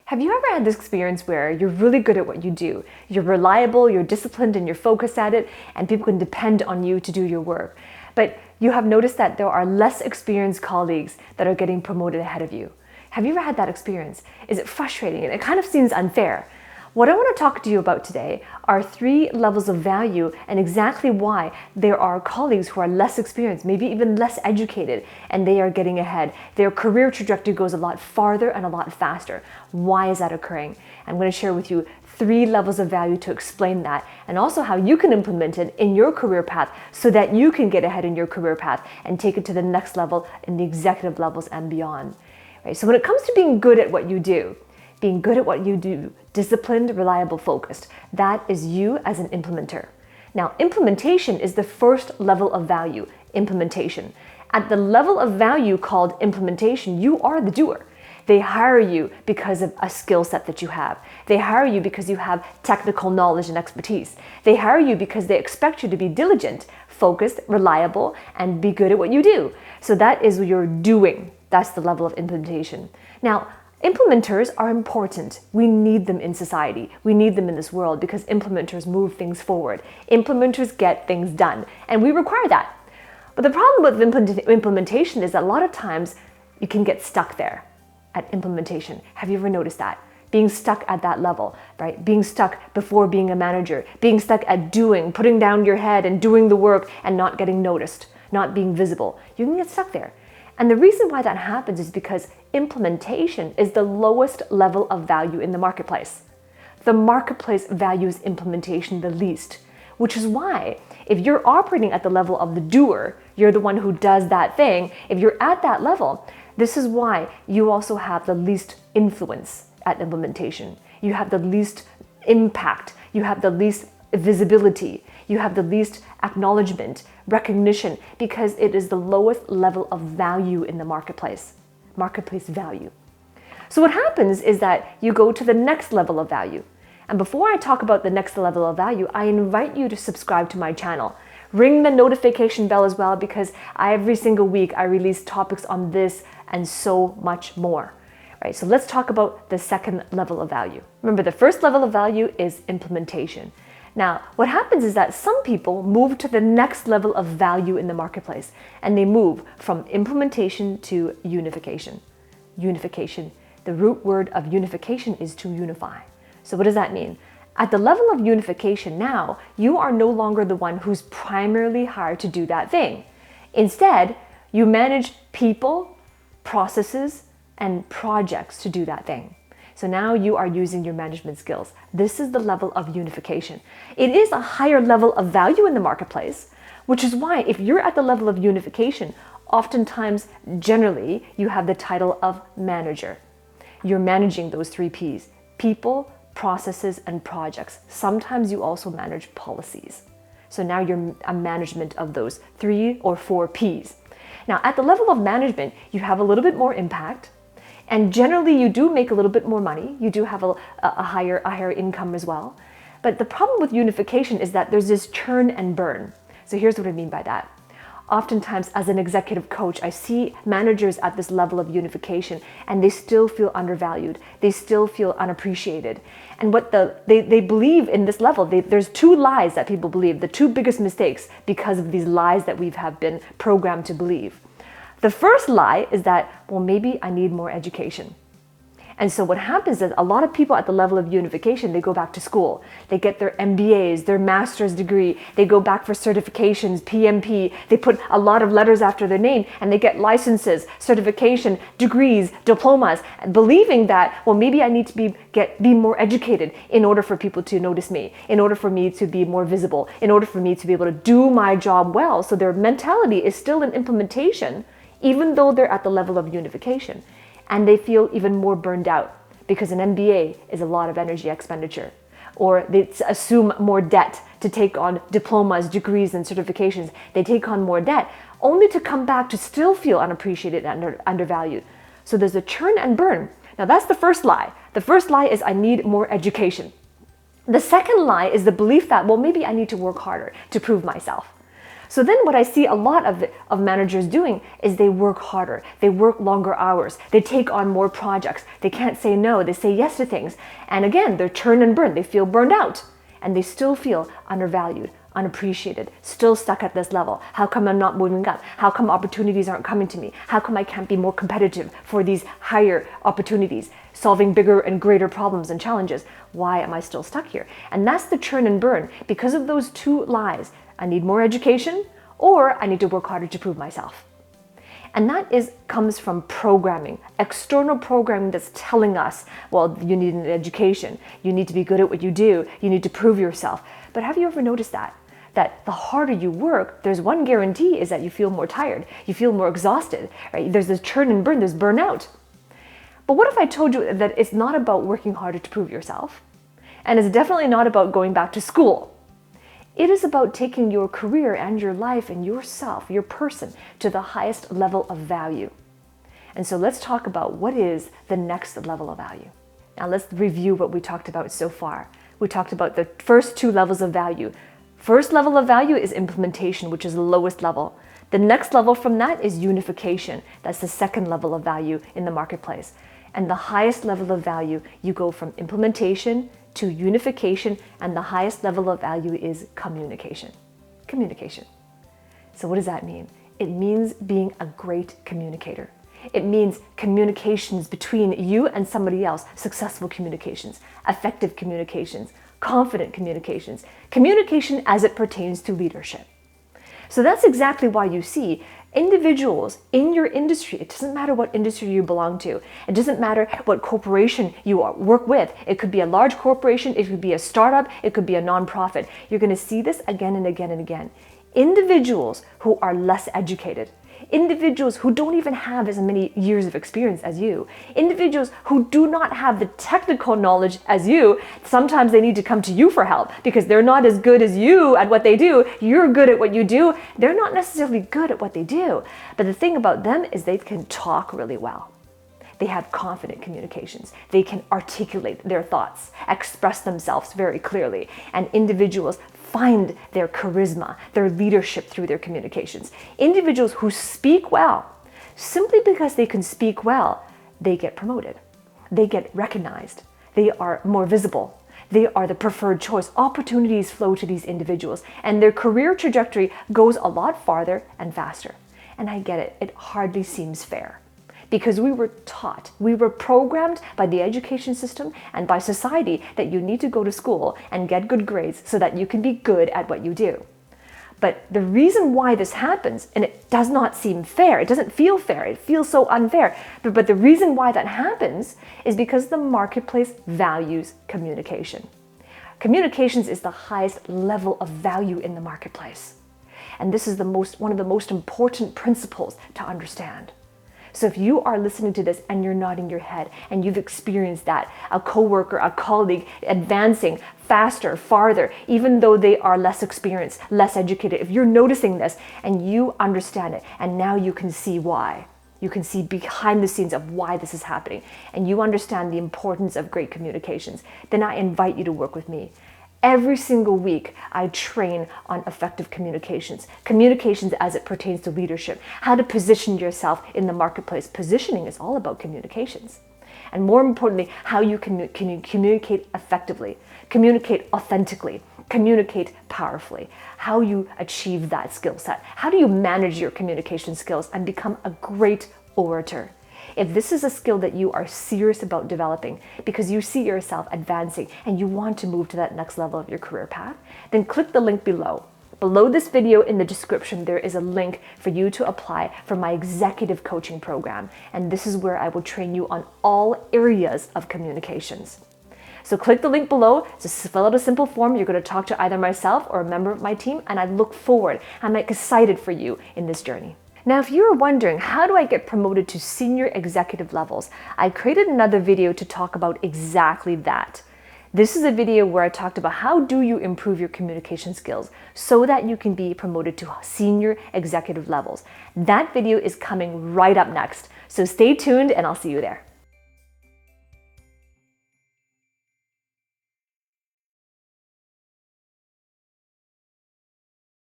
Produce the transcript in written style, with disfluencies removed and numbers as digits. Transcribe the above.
Have you ever had this experience where you're really good at what you do? You're reliable, you're disciplined, and you're focused at it, and people can depend on you to do your work. But you have noticed that there are less experienced colleagues that are getting promoted ahead of you. Have you ever had that experience? Is it frustrating? And it kind of seems unfair. What I want to talk to you about today are 3 levels of value and exactly why there are colleagues who are less experienced, maybe even less educated, and they are getting ahead. Their career trajectory goes a lot farther and a lot faster. Why is that occurring? I'm going to share with you 3 levels of value to explain that, and also how you can implement it in your career path so that you can get ahead in your career path and take it to the next level in the executive levels and beyond. Right? So when it comes to being good at what you do, disciplined, reliable, focused, that is you as an implementer. Now, implementation is the first level of value, implementation. At the level of value called implementation, you are the doer. They hire you because of a skill set that you have. They hire you because you have technical knowledge and expertise. They hire you because they expect you to be diligent, focused, reliable, and be good at what you do. So that is what you're doing. That's the level of implementation. Now, implementers are important. We need them in society. We need them in this world because implementers move things forward. Implementers get things done, and we require that. But the problem with implementation is that a lot of times you can get stuck there at implementation. Have you ever noticed that? Being stuck at that level, right? Being stuck before being a manager, being stuck at putting down your head and doing the work and not getting noticed, not being visible. You can get stuck there. And the reason why that happens is because implementation is the lowest level of value in the marketplace. The marketplace values implementation the least, which is why if you're operating at the level of the doer, you're the one who does that thing, if you're at that level, this is why you also have the least influence at implementation. You have the least impact. You have the least visibility. You have the least acknowledgement, recognition, because it is the lowest level of value in the marketplace value. So what happens is that you go to the next level of value. And before I talk about the next level of value, I invite you to subscribe to my channel. Ring the notification bell as well, because every single week I release topics on this and so much more. Right, so let's talk about the second level of value. Remember, the first level of value is implementation. Now, what happens is that some people move to the next level of value in the marketplace, and they move from implementation to unification. Unification. The root word of unification is to unify. So what does that mean? At the level of unification now, you are no longer the one who's primarily hired to do that thing. Instead, you manage people, processes, and projects to do that thing. So now you are using your management skills. This is the level of unification. It is a higher level of value in the marketplace, which is why if you're at the level of unification, oftentimes, generally, you have the title of manager. You're managing those 3 Ps: people, processes, and projects. Sometimes you also manage policies. So now you're a management of those 3 or 4 Ps. Now, at the level of management, you have a little bit more impact. And generally, you do make a little bit more money. You do have a higher income as well. But the problem with unification is that there's this churn and burn. So here's what I mean by that. Oftentimes, as an executive coach, I see managers at this level of unification, and they still feel undervalued. They still feel unappreciated. And what they believe in this level, there's 2 lies that people believe, the 2 biggest mistakes because of these lies that we have been programmed to believe. The first lie is that, well, maybe I need more education. And so what happens is a lot of people at the level of unification, they go back to school. They get their MBAs, their master's degree. They go back for certifications, PMP. They put a lot of letters after their name, and they get licenses, certification, degrees, diplomas, believing that, well, maybe I need to be more educated in order for people to notice me, in order for me to be more visible, in order for me to be able to do my job well. So their mentality is still in implementation, even though they're at the level of unification. And they feel even more burned out because an MBA is a lot of energy expenditure. Or they assume more debt to take on diplomas, degrees, and certifications. They take on more debt only to come back to still feel unappreciated and undervalued. So there's a churn and burn. Now that's the first lie. The first lie is I need more education. The second lie is the belief that, well, maybe I need to work harder to prove myself. So then what I see a lot of managers doing is they work harder, they work longer hours, they take on more projects, they can't say no, they say yes to things. And again, they're churn and burn, they feel burned out, and they still feel undervalued, unappreciated, still stuck at this level. How come I'm not moving up? How come opportunities aren't coming to me? How come I can't be more competitive for these higher opportunities, solving bigger and greater problems and challenges? Why am I still stuck here? And that's the churn and burn because of those two lies. I need more education, or I need to work harder to prove myself. And that comes from programming, external programming that's telling us, well, you need an education, you need to be good at what you do, you need to prove yourself. But have you ever noticed that the harder you work, there's one guarantee is that you feel more tired, you feel more exhausted, right? There's this churn and burn, there's burnout. But what if I told you that it's not about working harder to prove yourself? And it's definitely not about going back to school. It is about taking your career and your life and yourself, your person, to the highest level of value. And so let's talk about what is the next level of value. Now let's review what we talked about so far. We talked about the first two levels of value. First level of value is implementation, which is the lowest level. The next level from that is unification. That's the second level of value in the marketplace. And the highest level of value, you go from implementation to unification, and the highest level of value is communication. Communication. So what does that mean? It means being a great communicator. It means communications between you and somebody else, successful communications, effective communications, confident communications, communication as it pertains to leadership. So that's exactly why you see individuals in your industry. It doesn't matter what industry you belong to. It doesn't matter what corporation you work with. It could be a large corporation, it could be a startup, it could be a nonprofit. You're going to see this again and again and again. Individuals who are less educated, individuals who don't even have as many years of experience as you, individuals who do not have the technical knowledge as you, sometimes they need to come to you for help because they're not as good as you at what they do. You're good at what you do. They're not necessarily good at what they do. But the thing about them is they can talk really well. They have confident communications. They can articulate their thoughts, express themselves very clearly, and individuals find their charisma, their leadership through their communications. Individuals who speak well, simply because they can speak well, they get promoted. They get recognized. They are more visible. They are the preferred choice. Opportunities flow to these individuals, and their career trajectory goes a lot farther and faster. And I get it. It hardly seems fair. Because we were taught, we were programmed by the education system and by society that you need to go to school and get good grades so that you can be good at what you do. But the reason why this happens, and it does not seem fair, it doesn't feel fair, it feels so unfair, but the reason why that happens is because the marketplace values communication. Communications is the highest level of value in the marketplace. And this is one of the most important principles to understand. So if you are listening to this and you're nodding your head and you've experienced that, a coworker, a colleague advancing faster, farther, even though they are less experienced, less educated, if you're noticing this and you understand it, and now you can see why, you can see behind the scenes of why this is happening, and you understand the importance of great communications, then I invite you to work with me. Every single week, I train on effective communications, communications as it pertains to leadership, how to position yourself in the marketplace. Positioning is all about communications. And more importantly, how you can communicate effectively, communicate authentically, communicate powerfully, how you achieve that skill set. How do you manage your communication skills and become a great orator? If this is a skill that you are serious about developing because you see yourself advancing and you want to move to that next level of your career path, then click the link below. Below this video in the description, there is a link for you to apply for my executive coaching program. And this is where I will train you on all areas of communications. So click the link below, just fill out a simple form. You're going to talk to either myself or a member of my team, and I look forward. I'm excited for you in this journey. Now, if you're wondering, how do I get promoted to senior executive levels? I created another video to talk about exactly that. This is a video where I talked about how do you improve your communication skills so that you can be promoted to senior executive levels. That video is coming right up next. So stay tuned and I'll see you there.